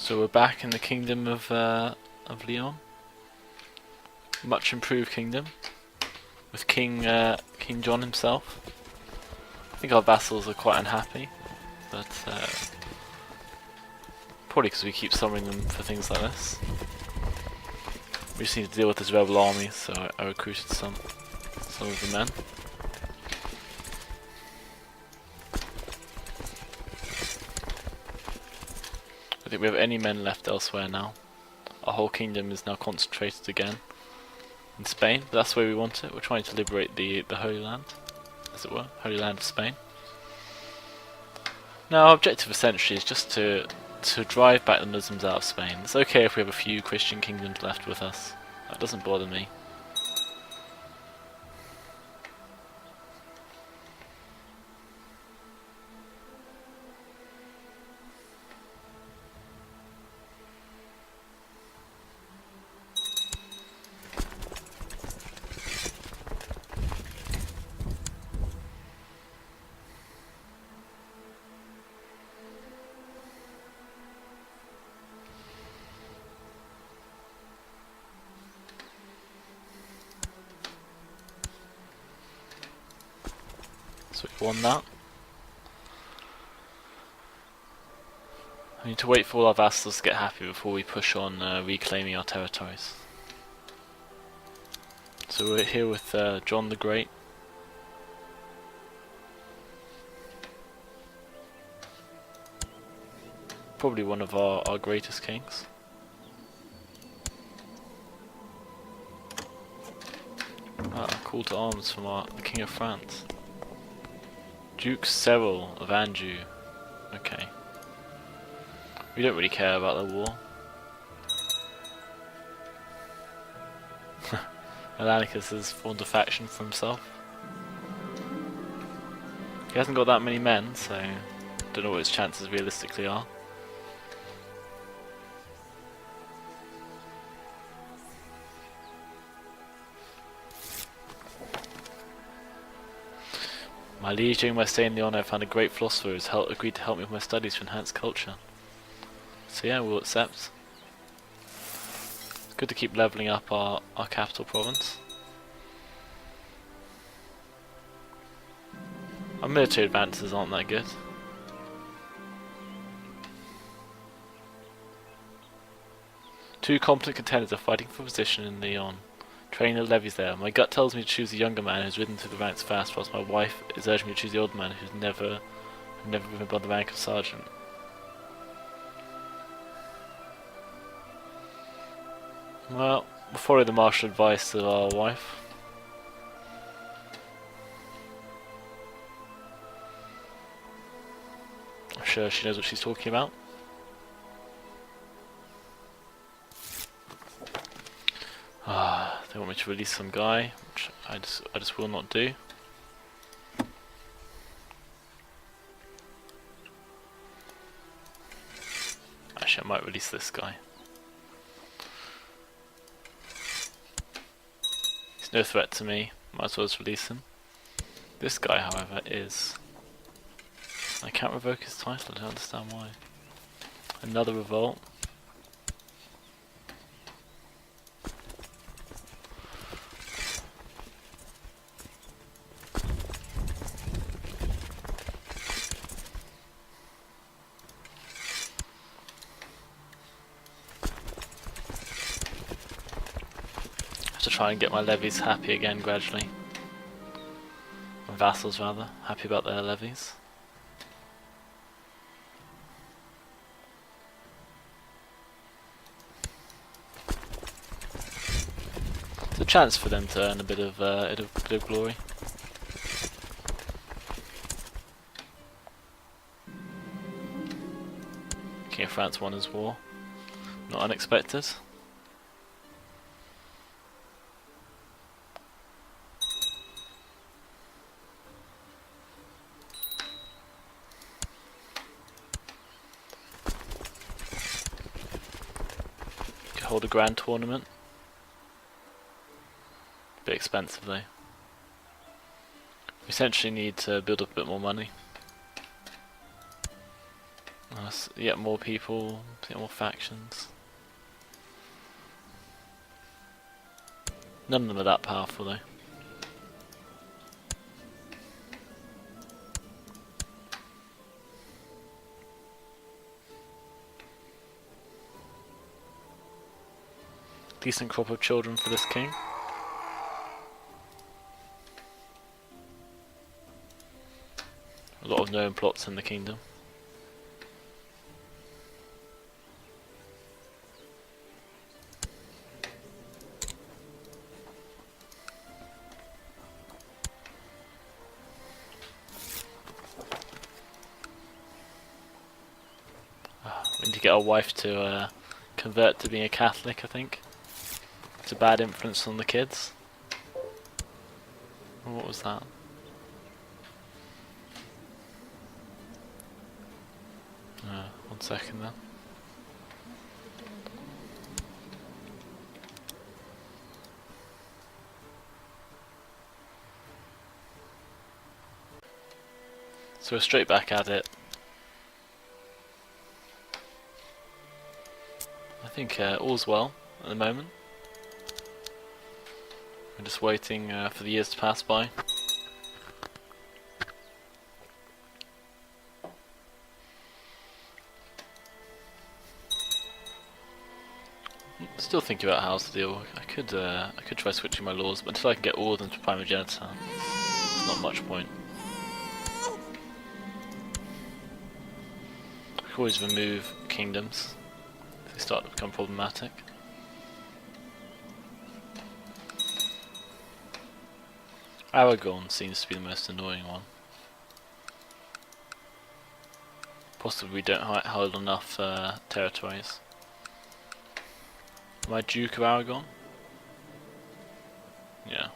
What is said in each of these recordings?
So we're back in the kingdom of Leon. Much improved kingdom with King John himself. I think our vassals are quite unhappy, but probably because we keep summoning them for things like this. We just need to deal with this rebel army, so I recruited some of the men. I think we have any men left elsewhere now. Our whole kingdom is now concentrated again in Spain, but that's the way we want it. We're trying to liberate the Holy Land, as it were, Holy Land of Spain. Now our objective essentially is just to drive back the Muslims out of Spain. It's okay if we have a few Christian kingdoms left with us. That doesn't bother me. So we won that. We need to wait for all our vassals to get happy before we push on reclaiming our territories. So we're here with John the Great. Probably one of our greatest kings. Call to arms from the King of France. Duke Cyril of Anjou. Okay. We don't really care about the war. Alanicus has formed a faction for himself. He hasn't got that many men, so don't know what his chances realistically are. My liege, during my stay in Lyon, I found a great philosopher who has agreed to help me with my studies to enhance culture. So yeah, we'll accept. It's good to keep leveling up our capital province. Our military advances aren't that good. Two competent contenders are fighting for position in Lyon. Training the levies there. My gut tells me to choose the younger man who's ridden through the ranks fast, whilst my wife is urging me to choose the older man who's never been above the rank of sergeant. Well, we'll follow the martial advice of our wife. I'm sure she knows what she's talking about. They want me to release some guy, which I just will not do. Actually, I might release this guy. He's no threat to me, might as well just release him. This guy, however, is... I can't revoke his title, I don't understand why. Another revolt. To try and get my levies happy again gradually. My vassals rather, happy about their levies. It's a chance for them to earn a bit of glory. King of France won his war. Not unexpected. Hold a grand tournament. Bit expensive though. We essentially need to build up a bit more money. Yet more people, yet more factions. None of them are that powerful though. Decent crop of children for this king. A lot of known plots in the kingdom. We need to get our wife to convert to being a Catholic, I think. It's a bad influence on the kids. What was that? One second then. So we're straight back at it. I think all's well at the moment. We're just waiting for the years to pass by. Still thinking about how to deal. I could try switching my laws, but until I can get all of them to primogeniture, there's not much point. I could always remove kingdoms if they start to become problematic. Aragon seems to be the most annoying one. Possibly we don't hold enough territories. Am I Duke of Aragon? Yeah.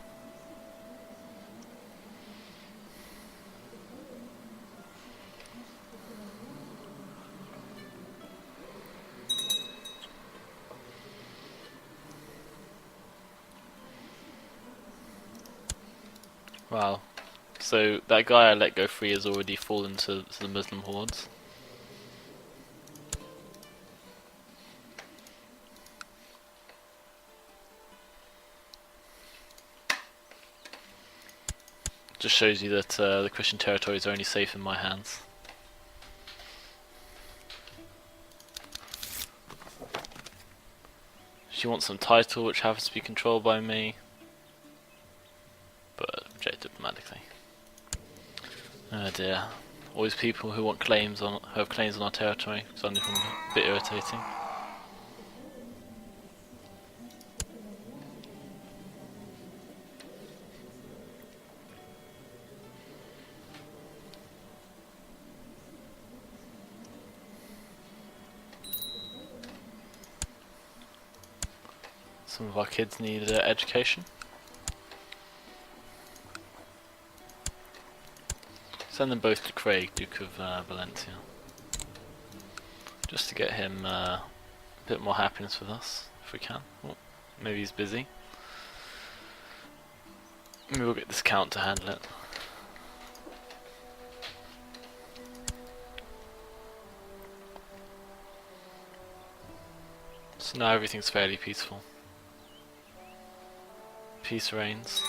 Wow. So that guy I let go free has already fallen to the Muslim hordes. Just shows you that the Christian territories are only safe in my hands. She wants some title which happens to be controlled by me, but rejected diplomatically. Oh dear. Always people who want claims on, who have claims on our territory, so I'm a bit irritating. Some of our kids need education. Send them both to Craig, Duke of Valencia, just to get him a bit more happiness with us, if we can. Oh, maybe he's busy. Maybe we'll get this count to handle it. So now everything's fairly peaceful. Peace reigns.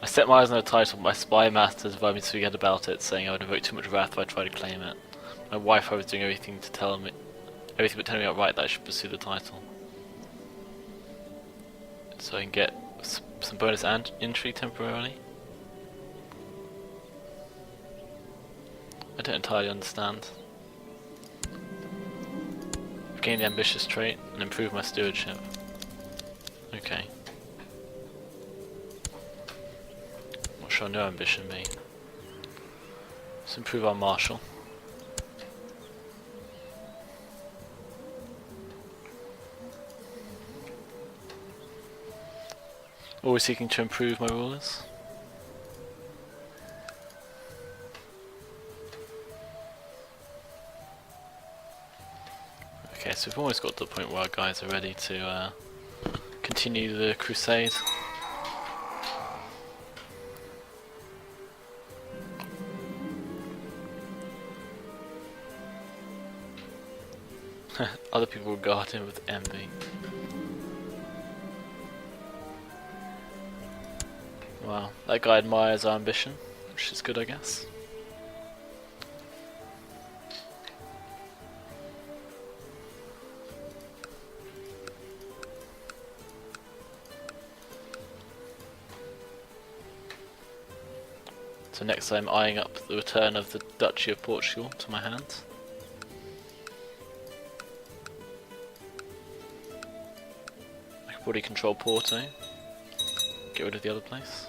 I set my eyes on a title, but my spy master advised me to forget about it, saying I would evoke too much wrath if I tried to claim it. My wife, I was doing everything to tell me, everything but telling me outright that I should pursue the title, so I can get some bonus and intrigue temporarily. I don't entirely understand. I've gained the ambitious trait and improved my stewardship. Okay. Not sure no ambition me. Let's improve our martial. Always seeking to improve my rulers. Okay, so we've almost got to the point where our guys are ready to continue the crusade. Other people regard him with envy. Wow, that guy admires our ambition, which is good, I guess. So next I'm eyeing up the return of the Duchy of Portugal to my hands. I can probably control Porto, get rid of the other place.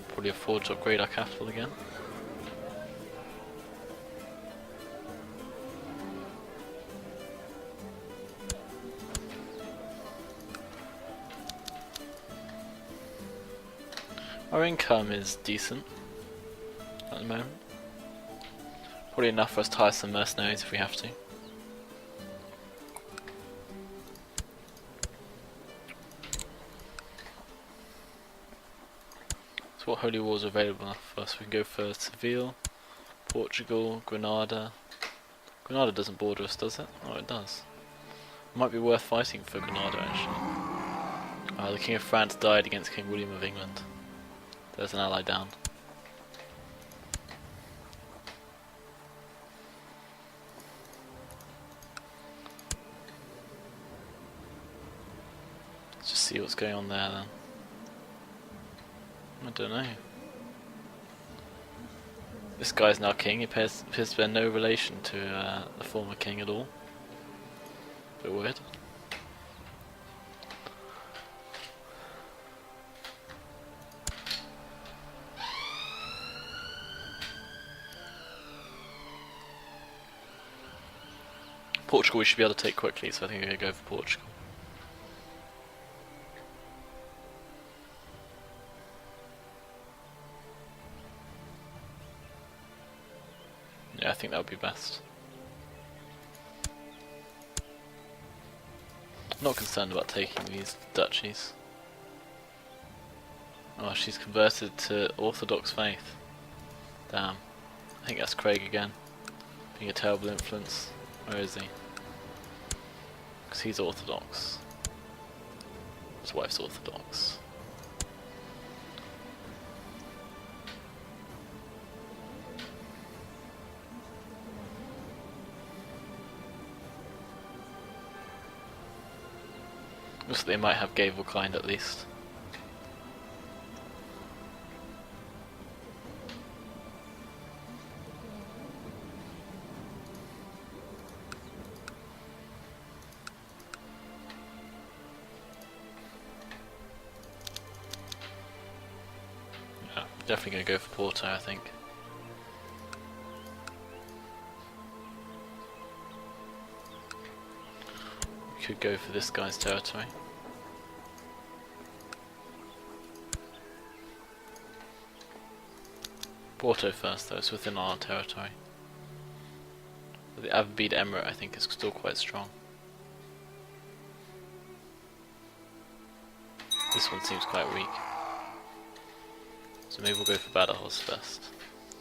Probably afford to upgrade our capital again. Our income is decent at the moment. Probably enough for us to hire some mercenaries if we have to. So what holy wars are available for us? We can go for Seville, Portugal, Granada. Granada doesn't border us, does it? Oh, it does. It might be worth fighting for Granada actually. The King of France died against King William of England. There's an ally down. Let's just see what's going on there then. I don't know. This guy's now king. He appears to bear no relation to the former king at all. Bit weird. Portugal we should be able to take quickly, so I think I'm going to go for Portugal. Yeah, I think that would be best. I'm not concerned about taking these duchies. Oh, she's converted to Orthodox faith. Damn. I think that's Craig again. Being a terrible influence. Where is he? Because he's Orthodox. His wife's Orthodox. Looks like they might have Gavelkind at least. Definitely going to go for Porto, I think. We could go for this guy's territory. Porto first though, it's within our territory. But the Abid Emirate I think is still quite strong. This one seems quite weak. So maybe we'll go for Badajoz first.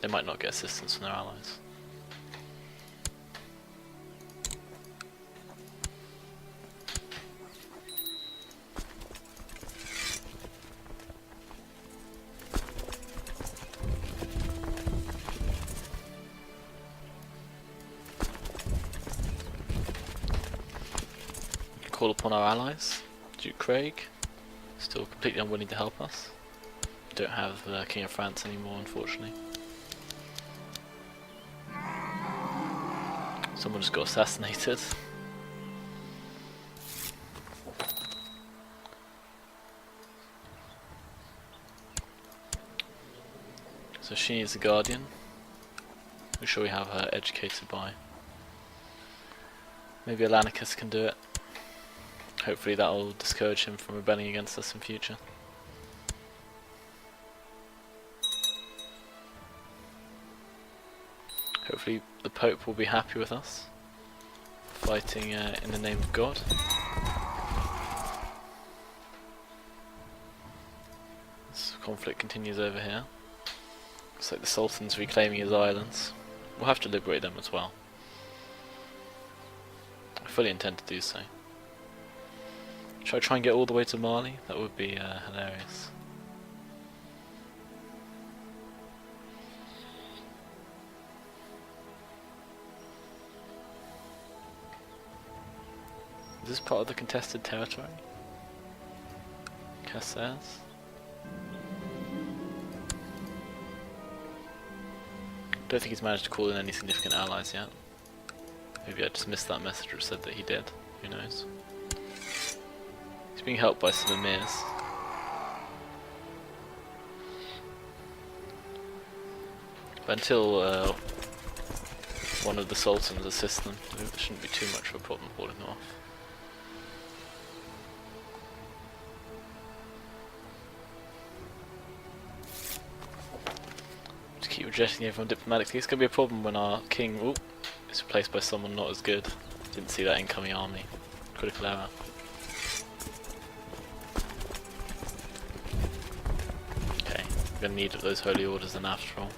They might not get assistance from their allies. Call upon our allies. Duke Craig, still completely unwilling to help us. Don't have the King of France anymore, unfortunately. Someone just got assassinated. So she needs a guardian. Who shall we have her educated by? Maybe Alanicus can do it. Hopefully that will discourage him from rebelling against us in future. Hopefully the Pope will be happy with us, fighting in the name of God. This conflict continues over here. Looks like the Sultan's reclaiming his islands. We'll have to liberate them as well. I fully intend to do so. Should I try and get all the way to Mali? That would be hilarious. Is this part of the contested territory? Cassez? Don't think he's managed to call in any significant allies yet. Maybe I just missed that message which said that he did. Who knows? He's being helped by some emirs. But until one of the sultans assists them, there shouldn't be too much of a problem holding them off. Just keep rejecting everyone diplomatically. It's going to be a problem when our king is replaced by someone not as good. Didn't see that incoming army. Critical error. Okay, we're going to need those holy orders then after all.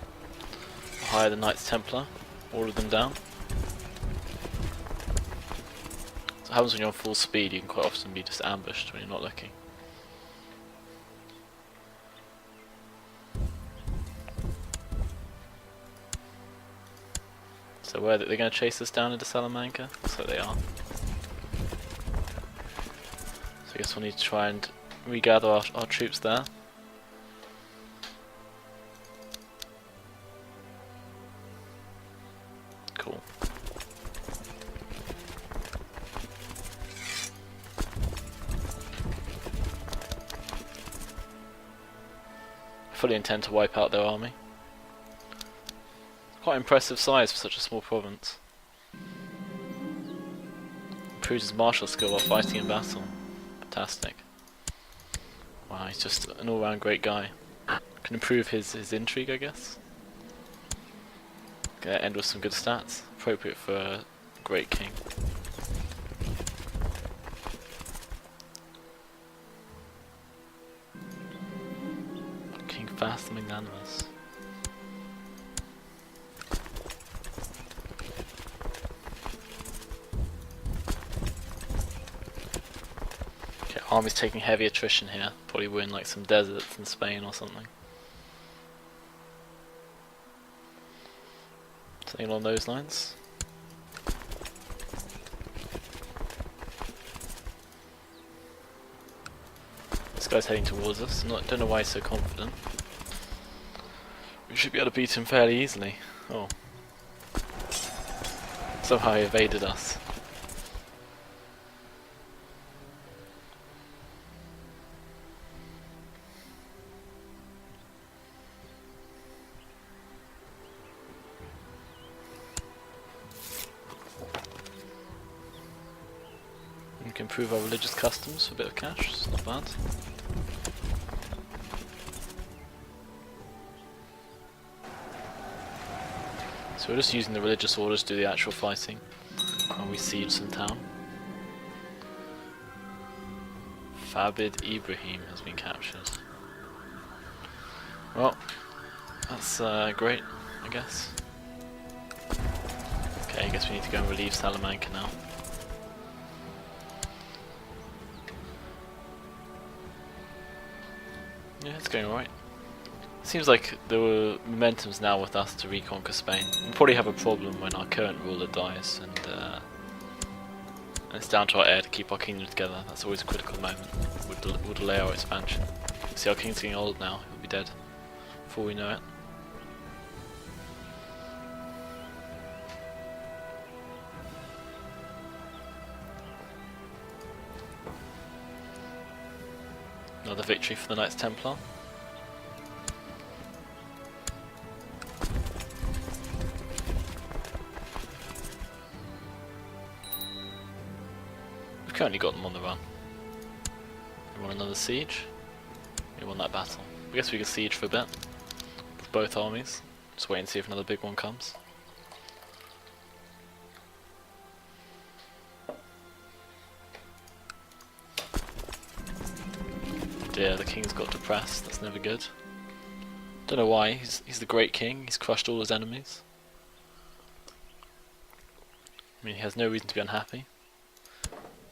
I'll hire the Knights Templar, order them down. So what happens when you're on full speed? You can quite often be just ambushed when you're not looking. So where they're going to chase us down into Salamanca? Looks like they are. So I guess we'll need to try and regather our troops there. Cool. I fully intend to wipe out their army. Quite impressive size for such a small province. Improves his martial skill while fighting in battle. Fantastic. Wow, he's just an all-round great guy. Can improve his intrigue, I guess. Gonna end with some good stats. Appropriate for a great king. King fast and magnanimous. Army's taking heavy attrition here. Probably win like some deserts in Spain or something. Something along those lines. This guy's heading towards us. Don't know why he's so confident. We should be able to beat him fairly easily. Oh. Somehow he evaded us. We can improve our religious customs for a bit of cash, it's not bad. So we're just using the religious orders to do the actual fighting while we siege some town. Fabid Ibrahim has been captured. Well, that's great, I guess. Okay, I guess we need to go and relieve Salamanca now. Yeah, it's going alright. Seems like the momentum's now with us to reconquer Spain. We'll probably have a problem when our current ruler dies, and it's down to our heir to keep our kingdom together. That's always a critical moment. We'll delay our expansion. See, our king's getting old now. He'll be dead before we know it. Another victory for the Knights Templar. currently got them on the run. We want another siege. We won that battle. I guess we can siege for a bit with both armies. Just wait and see if another big one comes. Dear, the king's got depressed. That's never good. Don't know why. He's the great king. He's crushed all his enemies. I mean, he has no reason to be unhappy.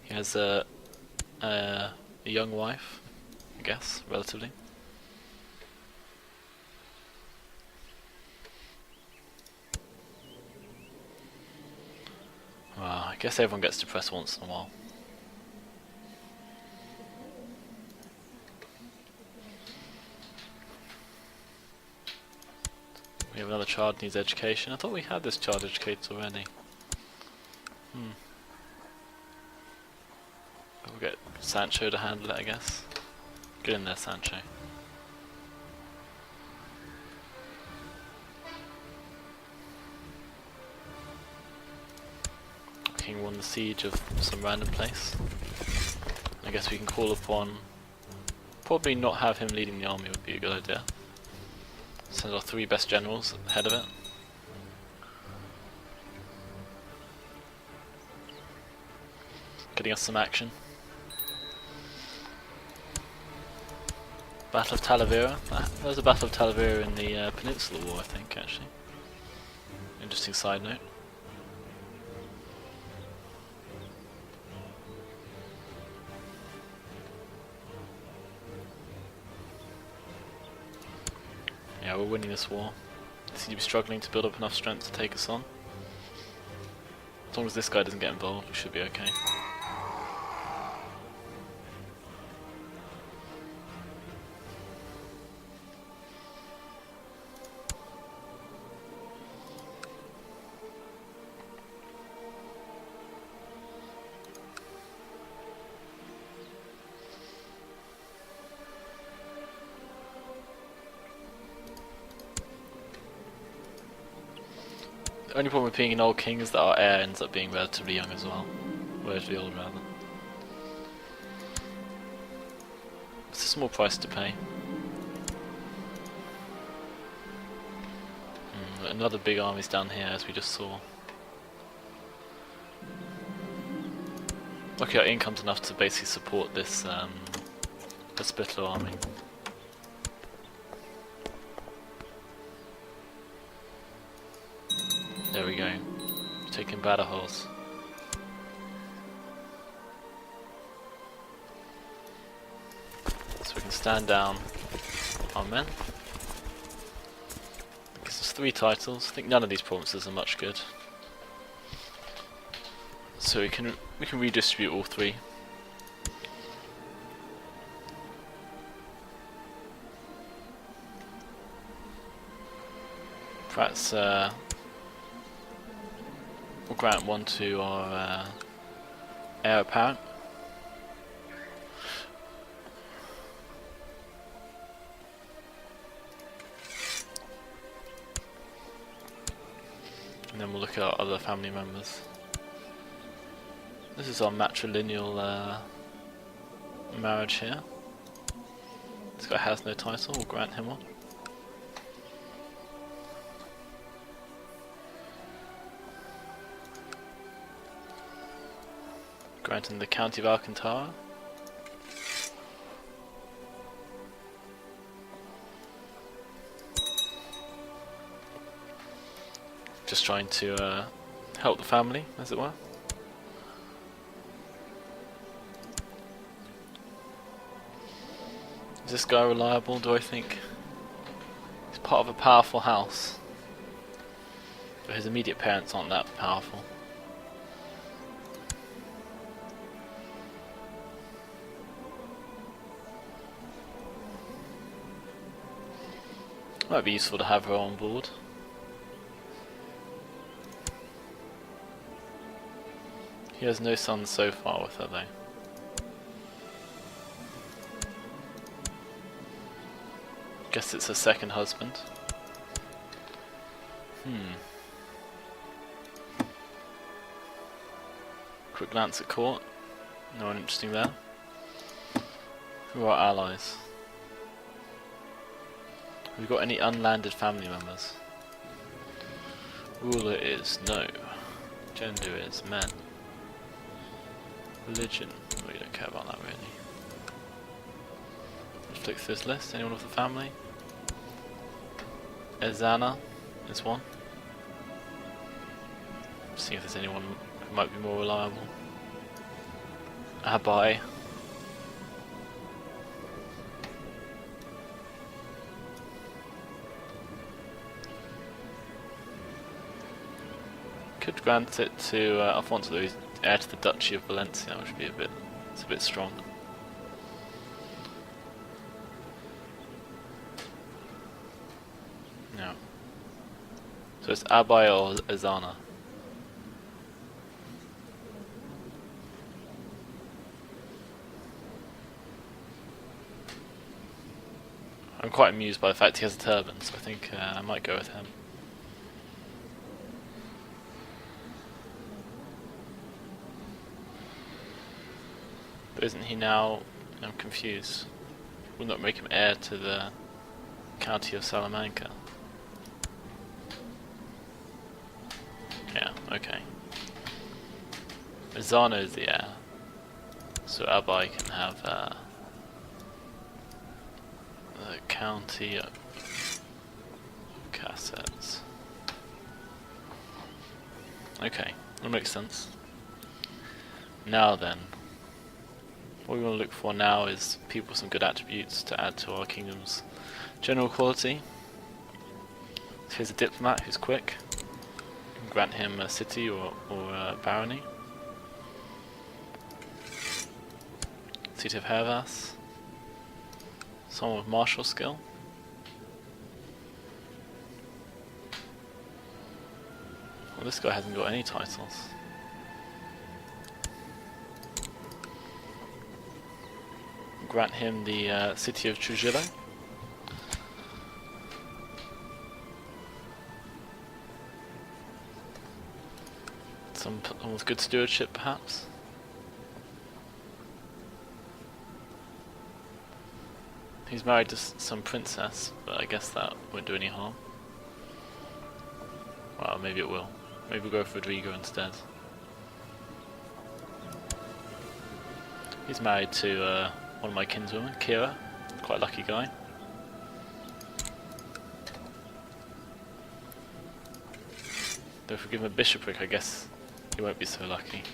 He has a young wife, I guess, relatively. Well, I guess everyone gets depressed once in a while. We have another child needs education. I thought we had this child educated already. We'll get Sancho to handle it, I guess. Get in there, Sancho. King won the siege of some random place. I guess we can call upon... Probably not have him leading the army would be a good idea. Send our 3 best generals ahead of it. Getting us some action. Battle of Talavera. There was a Battle of Talavera in the Peninsular War, I think, actually. Interesting side note. Yeah, we're winning this war. They seem to be struggling to build up enough strength to take us on. As long as this guy doesn't get involved, we should be okay. The only problem with being an old king is that our heir ends up being relatively young as well. Relatively old, rather. It's a small price to pay. Another big army's down here, as we just saw. Okay, our income's enough to basically support this hospitalo army. There we go. Taking Badajoz. So we can stand down our men. Gives us 3 titles. I think none of these provinces are much good. So we can redistribute all 3. Perhaps we'll grant 1 to our heir apparent. And then we'll look at our other family members. This is our matrilineal marriage here. This guy has no title, we'll grant him one. Granting the County of Alcantara. Just trying to help the family, as it were. Is this guy reliable, do I think? He's part of a powerful house. But his immediate parents aren't that powerful. Might be useful to have her on board. He has no sons so far with her though. Guess it's her second husband. Quick glance at court. No one interesting there. Who are allies? Have we got any unlanded family members? Ruler is no. Gender is men. Religion, we don't care about that really. Let's flick through this list. Anyone with the family? Ezana is one. See if there's anyone who might be more reliable. Abai. Could grant it to Alfonso, though he's heir to the Duchy of Valencia, which would be it's a bit strong. No. So it's Abai or Azana. I'm quite amused by the fact he has a turban, so I think I might go with him. But isn't he now? I'm confused. Will not make him heir to the county of Salamanca. Yeah, okay. Azana is the heir, so Abai can have the county of Cassettes. Okay, that makes sense. Now then, what we want to look for now is people with some good attributes to add to our kingdom's general quality. So here's a diplomat who's quick. You can grant him a city or a barony. City of Hervas. Someone with martial skill. Well, this guy hasn't got any titles. Grant him the city of Trujillo. Someone with good stewardship, perhaps. He's married to some princess, but I guess that won't do any harm. Well, maybe it will. Maybe we'll go for Rodrigo instead. He's married to one of my kinswomen, Kira. Quite a lucky guy. Though if we give him a bishopric, I guess he won't be so lucky.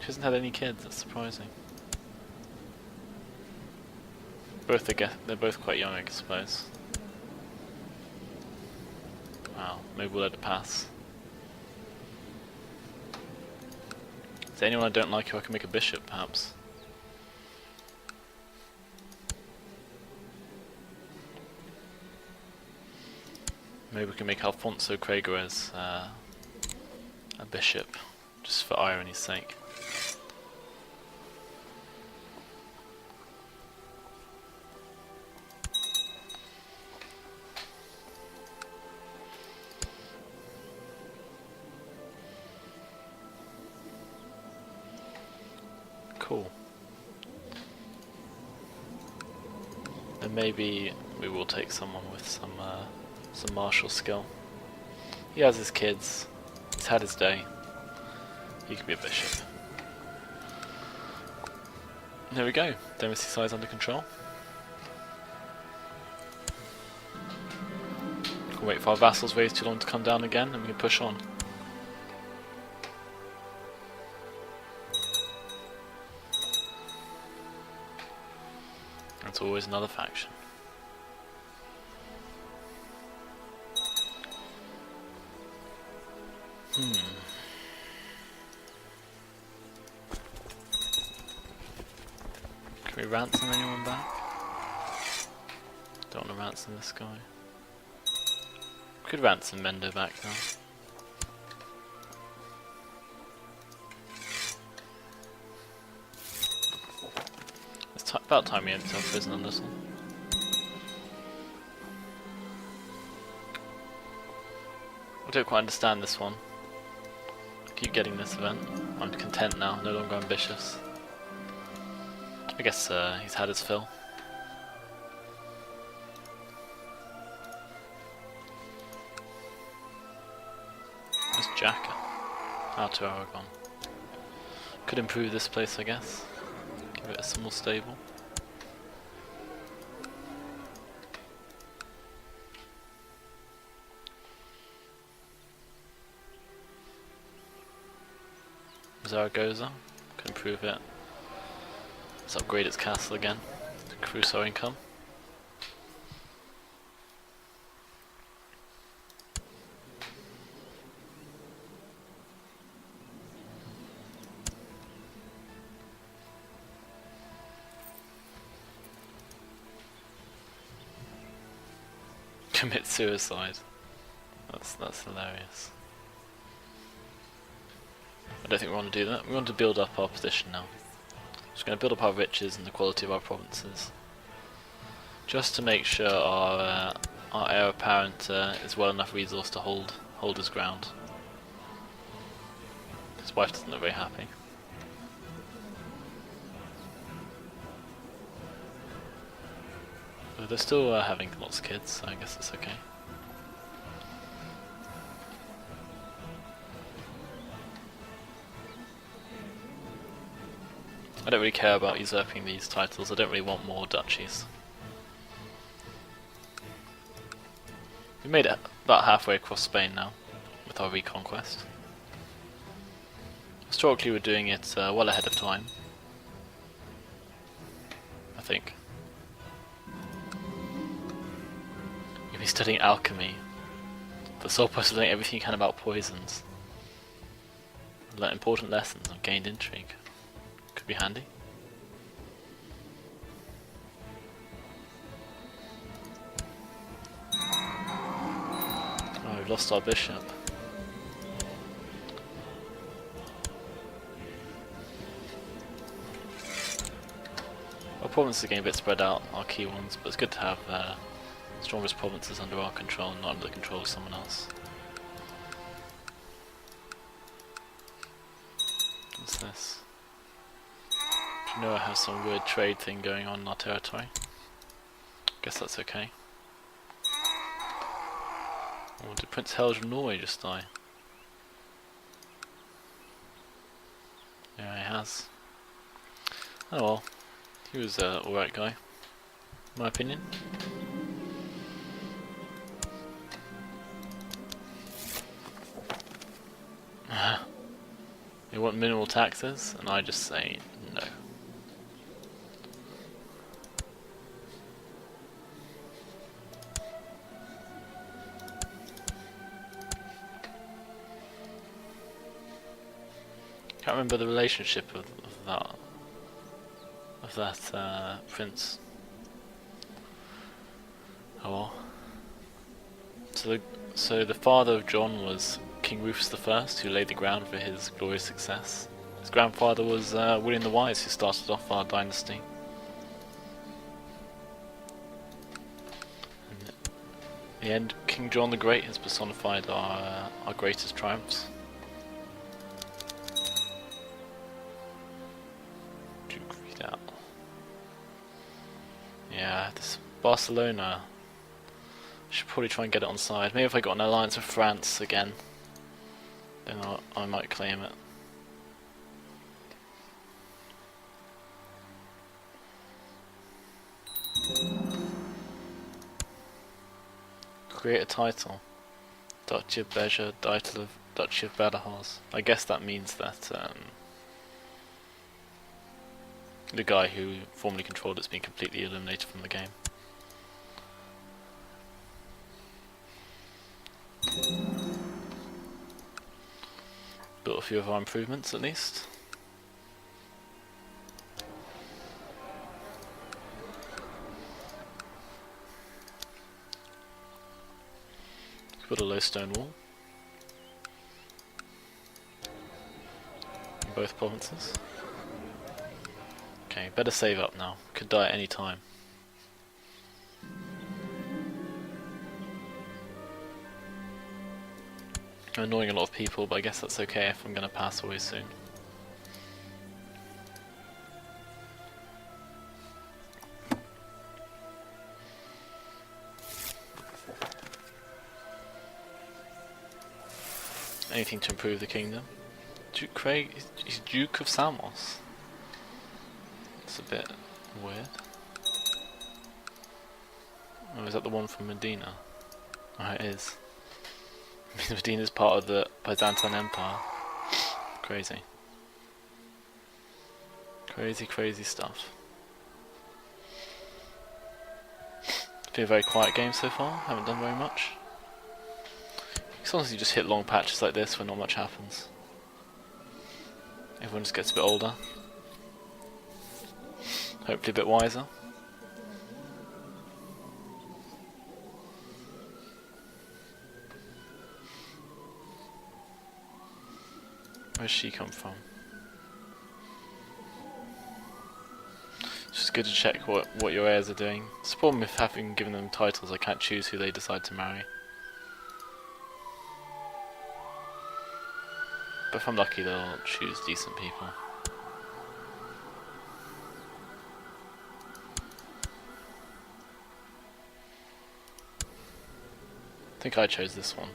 She hasn't had any kids, that's surprising. They're both quite young, I suppose. Wow, maybe we'll let it pass. Is there anyone I don't like who I can make a bishop, perhaps? Maybe we can make Alfonso Craigores a bishop, just for irony's sake. Cool. Then maybe we will take someone with some martial skill. He has his kids. He's had his day. He can be a bishop. There we go. Dynasty size under control. We'll wait for our vassals wait too long to come down again, and we can push on. That's always another faction. Can we ransom anyone back? Don't want to ransom this guy. We could ransom Mendo back now. It's about time we empty our prison on this one. I don't quite understand this one. keep getting this event. I'm content now, no longer ambitious. I guess he's had his fill. Where's Jacket? Out to Aragon. Could improve this place, I guess. Give it some more stable. Zaragoza. Could improve it. Let's upgrade its castle again. Increase our income. Commit suicide. That's hilarious. I don't think we want to do that. We want to build up our position now. Just going to build up our riches and the quality of our provinces, just to make sure our heir apparent is well enough resource to hold his ground. His wife doesn't look very happy. But they're still having lots of kids, so I guess it's okay. I don't really care about usurping these titles. I don't really want more duchies. We made it about halfway across Spain now with our reconquest. Historically, we're doing it well ahead of time, I think. You'll be studying alchemy. The sole purpose of learning everything you can about poisons. Learn important lessons and gained intrigue. Could be handy. Oh, we've lost our bishop. Our provinces are getting a bit spread out, our key ones, but it's good to have strongest provinces under our control, not under the control of someone else. What's this? Do you know I have some weird trade thing going on in our territory? Guess that's okay. Oh, did Prince Helge of Norway just die? Yeah, he has. Oh well, he was an alright guy, in my opinion. They want minimal taxes, and I just say no. Can't remember the relationship of that prince. Oh well. So the father of John was King Rufus I, who laid the ground for his glorious success. His grandfather was William the Wise, who started off our dynasty. And in the end, King John the Great has personified our greatest triumphs. Yeah, this Barcelona, I should probably try and get it on side. Maybe if I got an alliance with France again, then I might claim it. Create a title. Duchy of Beja, title of Duchy of Badajoz. I guess that means that the guy who formerly controlled it's been completely eliminated from the game. Built a few of our improvements at least. Put a low stone wall in both provinces. Okay, better save up now. Could die at any time. I'm annoying a lot of people, but I guess that's okay if I'm going to pass away soon. Anything to improve the kingdom? Duke Craig is Duke of Samos. It's a bit weird. Oh, is that the one from Medina? Oh, it is. Medina is part of the Byzantine Empire. Crazy. Crazy, crazy stuff. It's been a very quiet game so far, haven't done very much. Sometimes you just hit long patches like this when not much happens. Everyone just gets a bit older. Hopefully a bit wiser. Where's she come from? It's just good to check what your heirs are doing. It's the problem with having given them titles, I can't choose who they decide to marry. But if I'm lucky, they'll choose decent people. I think I chose this one.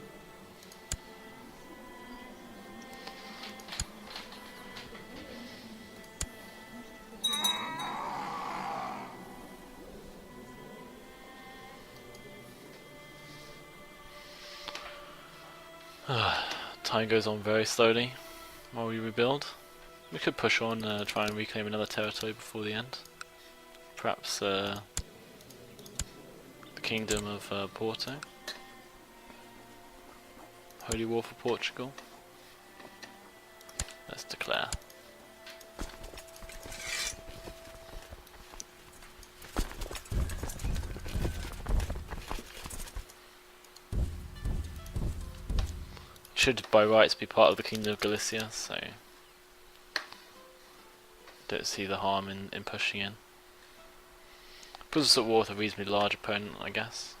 Time goes on very slowly while we rebuild. We could push on, try and reclaim another territory before the end. Perhaps the Kingdom of Porto. Holy War for Portugal. Let's declare. Should by rights be part of the Kingdom of Galicia, so don't see the harm in pushing in. Puts us at war with a reasonably large opponent, I guess.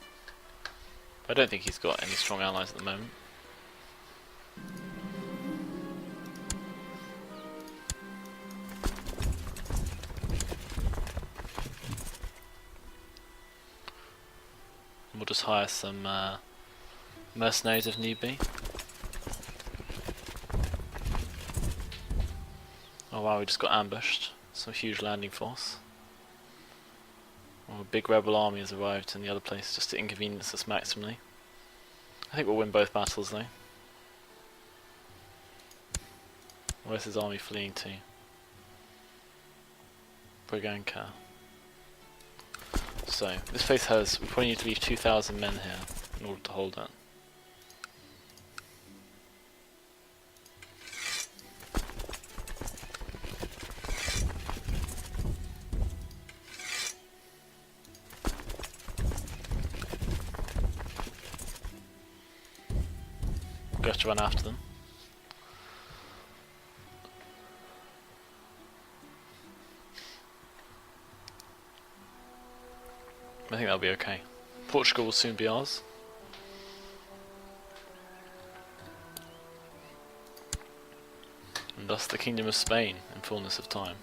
But I don't think he's got any strong allies at the moment. We'll just hire some mercenaries if need be. Oh wow, we just got ambushed. Some huge landing force. Oh, a big rebel army has arrived in the other place just to inconvenience us maximally. I think we'll win both battles though. Where's his army fleeing to? Briganca. So, this place has, we probably need to leave 2,000 men here in order to hold it. We'll have to run after them. I think that'll be okay. Portugal will soon be ours. And thus the Kingdom of Spain in fullness of time.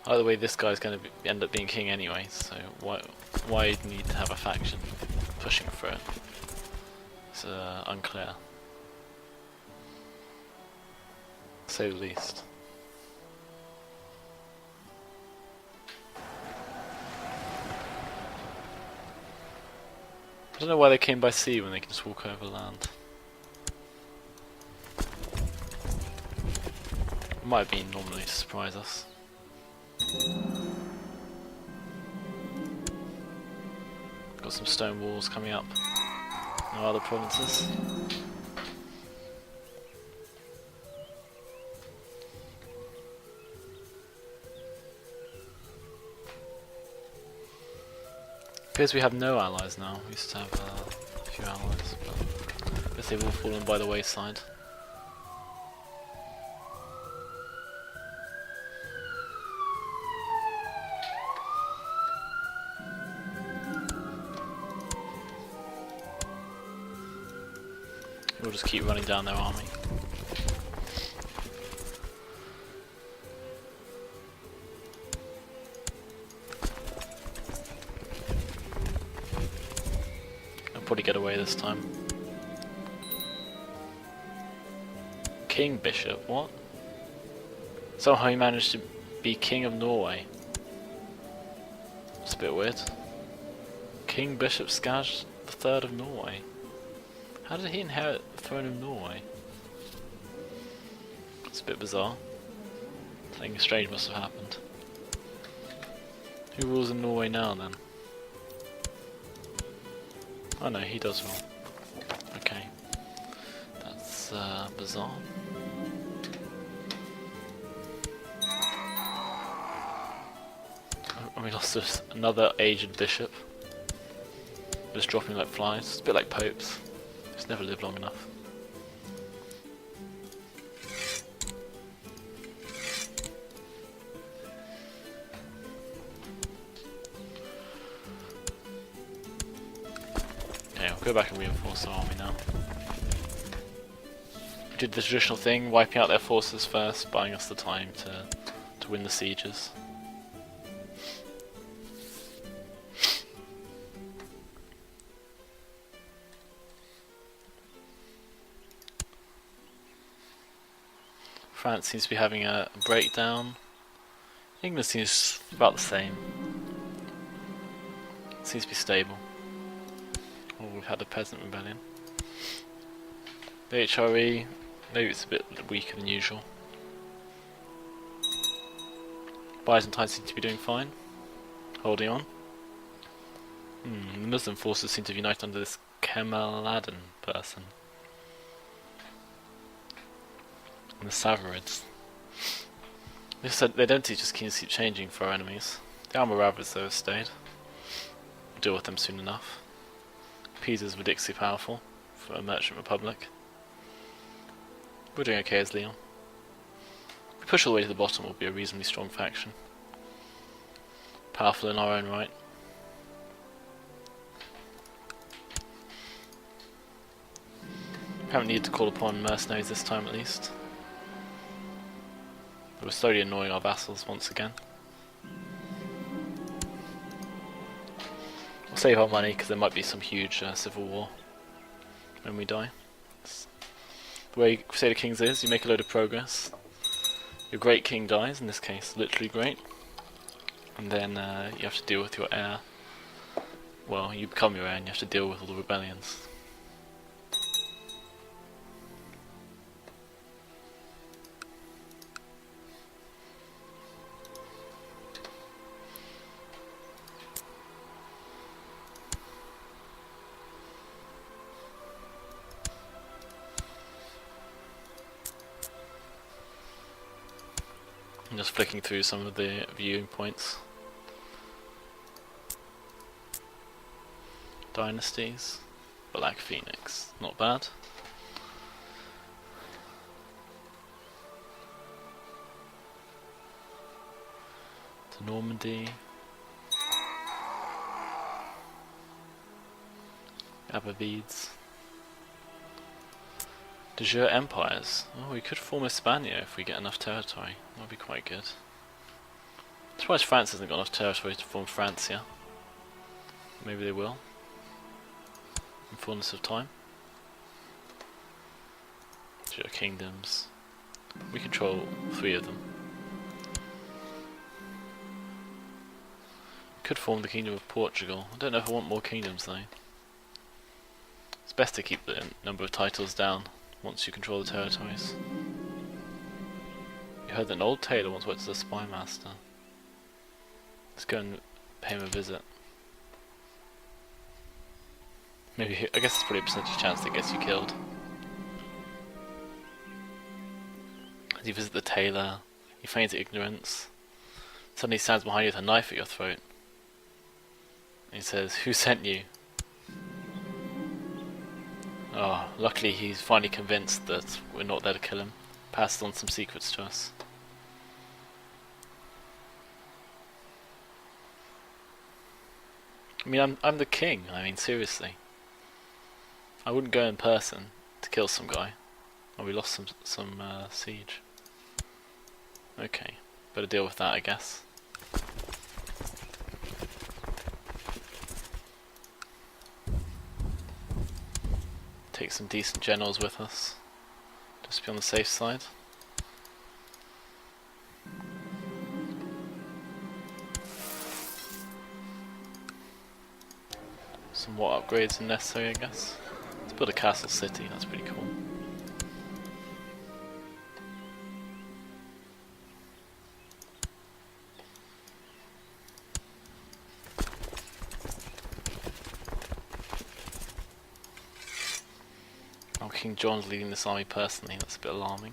Either way, this guy's going to end up being king anyway, so why need to have a faction pushing for it? It's unclear, to say the least. I don't know why they came by sea when they can just walk over land. It might have been normally to surprise us. Got some stone walls coming up in our other provinces. Appears we have no allies now. We used to have a few allies, but I guess they've all fallen by the wayside. We'll just keep running down their army. I'll probably get away this time. King Bishop, what? Somehow he managed to be King of Norway. It's a bit weird. King Bishop Skaj the Third of Norway. How did he inherit the throne of Norway? It's a bit bizarre. Something strange must have happened. Who rules in Norway now then? Oh no, he does rule. Okay. That's bizarre. And we lost another aged bishop. Just dropping like flies. It's a bit like popes. Just never live long enough. Okay, I'll go back and reinforce our army now. We did the traditional thing, wiping out their forces first, buying us the time to win the sieges. France seems to be having a breakdown. England seems about the same. Seems to be stable. Oh, we've had a peasant rebellion. The HRE, maybe it's a bit weaker than usual. Byzantine seem to be doing fine. Holding on. The Muslim forces seem to have united under this Kemaladin person. And the Savarids. The identity just keeps changing for our enemies. The Almoravids though have stayed. We'll deal with them soon enough. Pisa's ridiculously powerful for a merchant republic. We're doing okay as Leon. If we push all the way to the bottom, we'll be a reasonably strong faction. Powerful in our own right. Haven't needed to call upon mercenaries this time at least. We're slowly annoying our vassals once again. We'll save our money because there might be some huge civil war when we die. The way Crusader Kings is, you make a load of progress. Your great king dies, in this case literally great. And then you have to deal with your heir. Well, you become your heir and you have to deal with all the rebellions. I'm just flicking through some of the viewing points. Dynasties. Black Phoenix. Not bad. To Normandy. Abavides. De jure empires. Oh, we could form Hispania if we get enough territory. That would be quite good. I'm surprised France hasn't got enough territory to form Francia. Maybe they will. In fullness of time. Jure kingdoms. We control 3 of them. Could form the kingdom of Portugal. I don't know if I want more kingdoms though. It's best to keep the number of titles down once you control the territories. You heard that an old tailor once worked as a spy master. Let's go and pay him a visit. Maybe I guess there's probably a percentage chance that gets you killed. As you visit the tailor, he feigns ignorance. Suddenly he stands behind you with a knife at your throat. He says, "Who sent you?" Oh, luckily he's finally convinced that we're not there to kill him. Passes on some secrets to us. I mean, I'm the king. I mean, seriously. I wouldn't go in person to kill some guy. Oh, we lost some siege. Okay, better deal with that, I guess. Take some decent generals with us, just to be on the safe side. Some more upgrades are necessary, I guess. Let's build a castle city, that's pretty cool. Oh, King John's leading this army personally, that's a bit alarming.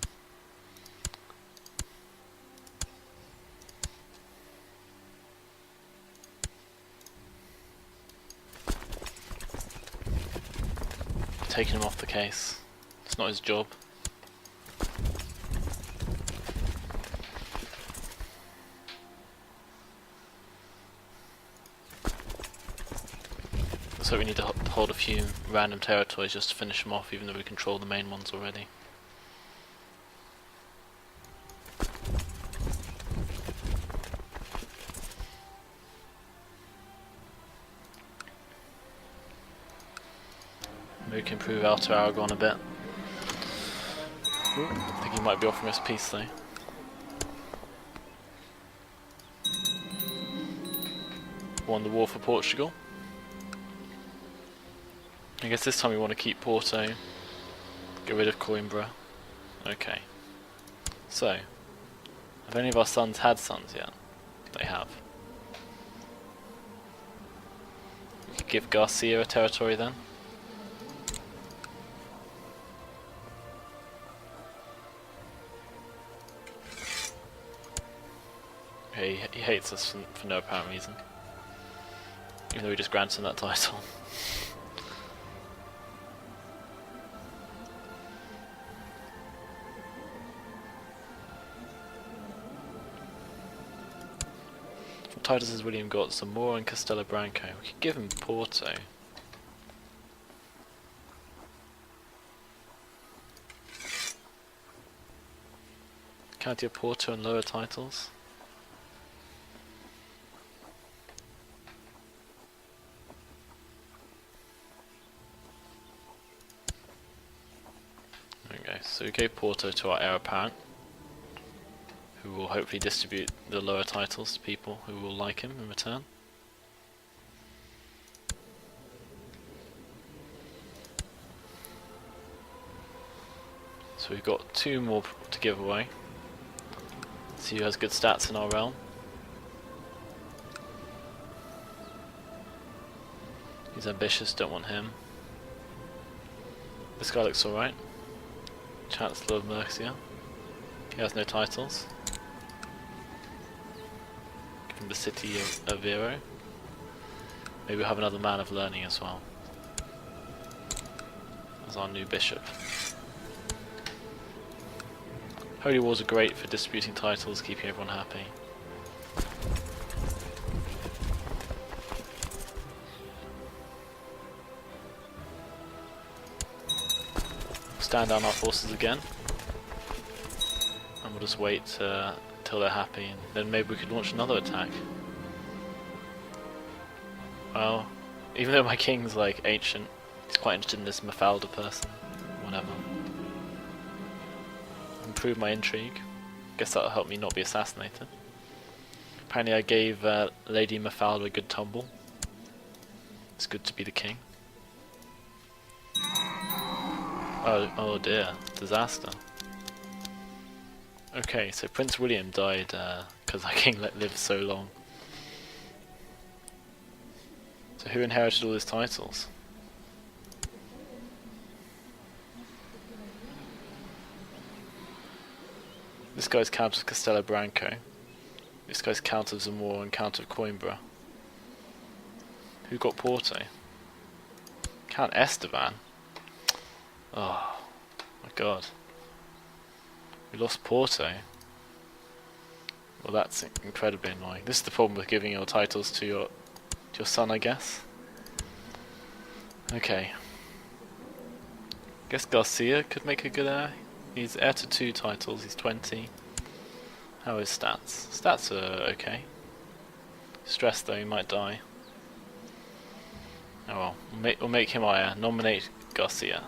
Taking him off the case. It's not his job. So we need to hold a few random territories just to finish them off, even though we control the main ones already. Maybe we can improve Outer Aragon a bit. Ooh, I think he might be offering us peace though. Won the war for Portugal. I guess this time we want to keep Porto, get rid of Coimbra. Okay. So, have any of our sons had sons yet? They have. We could give Garcia a territory then. Okay, he hates us for no apparent reason. Even though we just granted him that title. What titles has William got? Zamora and Castelo Branco. We could give him Porto. County of Porto and lower titles. Okay, so we gave Porto to our heir apparent, who will hopefully distribute the lower titles to people who will like him in return. So we've got 2 more to give away. See who has good stats in our realm. He's ambitious, don't want him. This guy looks alright. Chancellor of Mercia. He has no titles. Give him the city of Vero. Maybe we'll have another man of learning as well as our new bishop. Holy Wars are great for distributing titles, keeping everyone happy. Stand down our forces again, and we'll just wait till they're happy, and then maybe we could launch another attack. Well, even though my king's like ancient, he's quite interested in this Mafalda person. Whatever. Improve my intrigue. Guess that'll help me not be assassinated. Apparently I gave Lady Mafalda a good tumble. It's good to be the king. Oh dear, disaster. Okay, so Prince William died because our king lived so long. So who inherited all his titles? This guy's Count of Castelo Branco. This guy's Count of Zamora and Count of Coimbra. Who got Porto? Count Esteban. Oh my god. We lost Porto. Well, that's incredibly annoying. This is the problem with giving your titles to your son, I guess. Okay. Guess Garcia could make a good heir. He's heir to 2 titles, he's 20. How are his stats? Stats are okay. Stressed though, he might die. Oh well, we'll make him our heir. Nominate Garcia.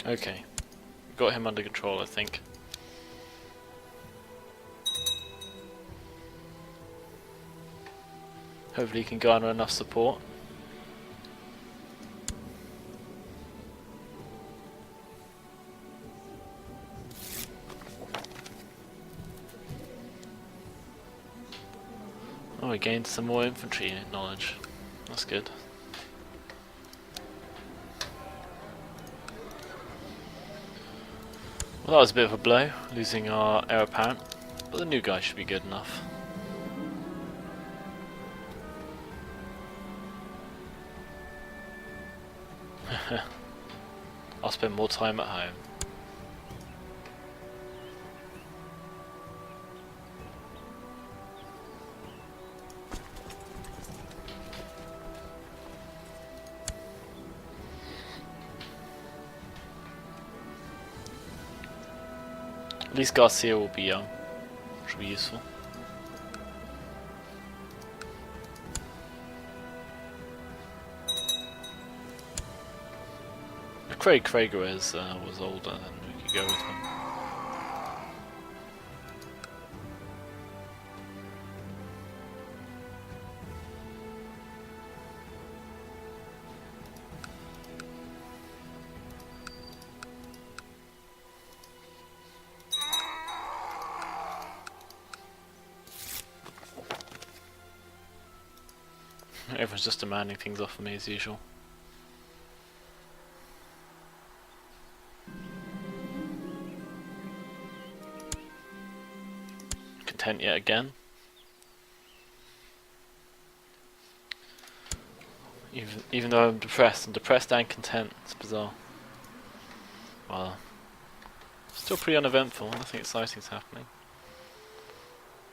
Okay, got him under control, I think. Hopefully he can garner enough support. Oh, we gained some more infantry knowledge. That's good. Well, that was a bit of a blow, losing our heir apparent, but the new guy should be good enough. I'll spend more time at home. At least Garcia will be young, which will be useful. If Craig was older, then we could go with him. Everyone's just demanding things off of me as usual. Content yet again. Even though I'm depressed and content. It's bizarre. Well, still pretty uneventful. Nothing exciting's happening.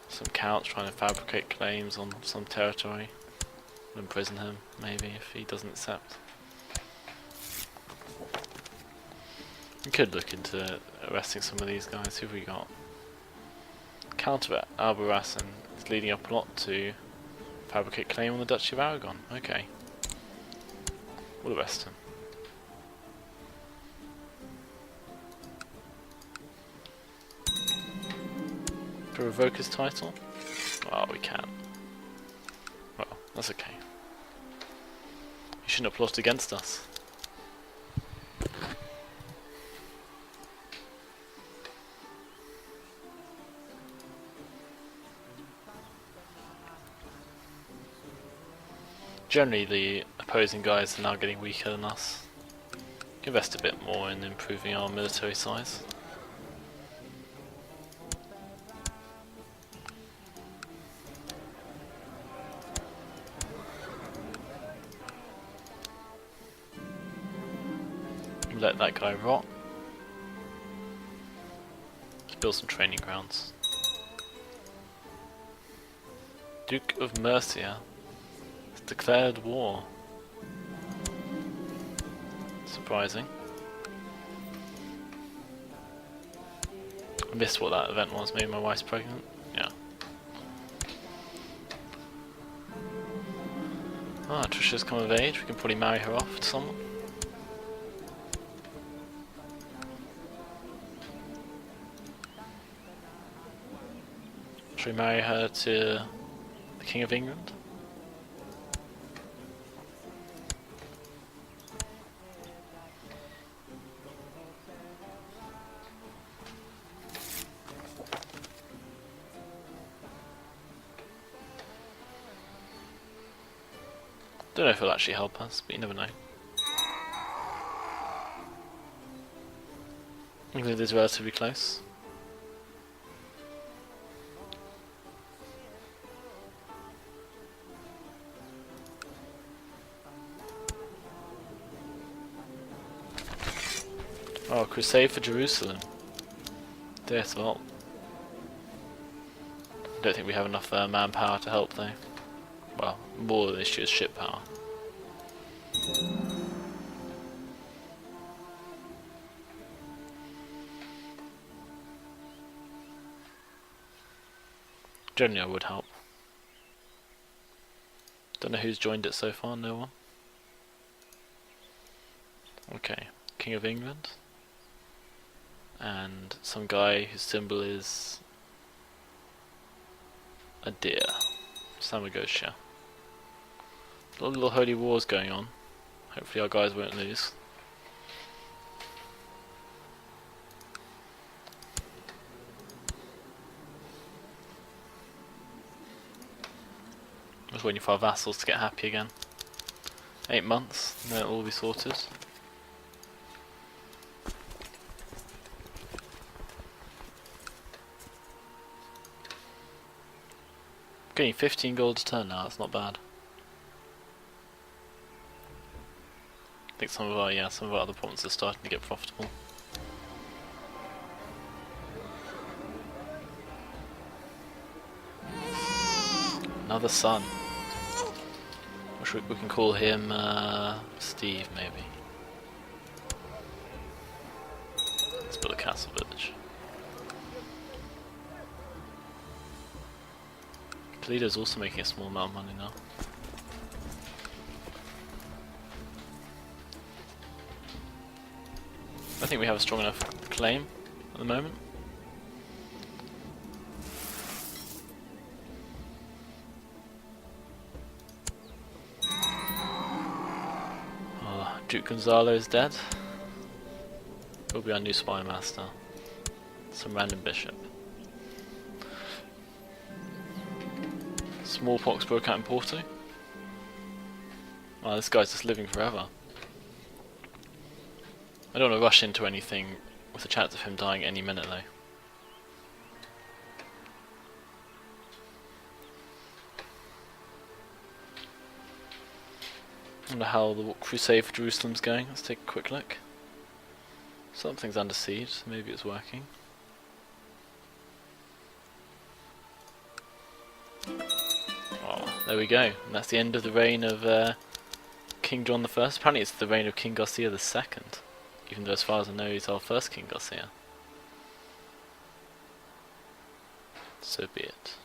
Some counts trying to fabricate claims on some territory. Imprison him, maybe, if he doesn't accept. We could look into arresting some of these guys. Who have we got? Count of Albarracin is leading a plot to fabricate claim on the Duchy of Aragon. Okay. We'll arrest him. To revoke his title? Oh, we can. Well, that's okay. He shouldn't have plotted against us. Generally, the opposing guys are now getting weaker than us. Invest a bit more in improving our military size. Let that guy rot. Let's build some training grounds. Duke of Mercia has declared war. Surprising. I missed what that event was. Maybe my wife's pregnant? Yeah. Ah, Trisha's come of age. We can probably marry her off to someone. Should we marry her to the King of England? Don't know if it'll actually help us, but you never know. England is relatively close. Oh, crusade for Jerusalem. Death vault. Don't think we have enough manpower to help though. Well, more of the issue is ship power. Generally I would help. Don't know who's joined it so far, no one. Okay, King of England. And some guy whose symbol is a deer. Samagosha. A lot of little holy wars going on. Hopefully our guys won't lose. Just waiting for our vassals to get happy again. 8 months, and then it'll all be sorted. Getting 15 gold a turn now, that's not bad. I think some of our other provinces are starting to get profitable. Another son. Wish we can call him Steve, maybe. Let's build a castle village. Toledo's also making a small amount of money now. I think we have a strong enough claim at the moment. Oh, Duke Gonzalo is dead. He'll be our new spy master. Some random bishop. Smallpox broke out in Porto. Oh, this guy's just living forever. I don't want to rush into anything with the chance of him dying any minute though. I wonder how the crusade for Jerusalem's going. Let's take a quick look. Something's under siege, so maybe it's working. Oh, there we go. And that's the end of the reign of King John I. Apparently it's the reign of King Garcia II. Even though as far as I know he's our first King Garcia. So be it.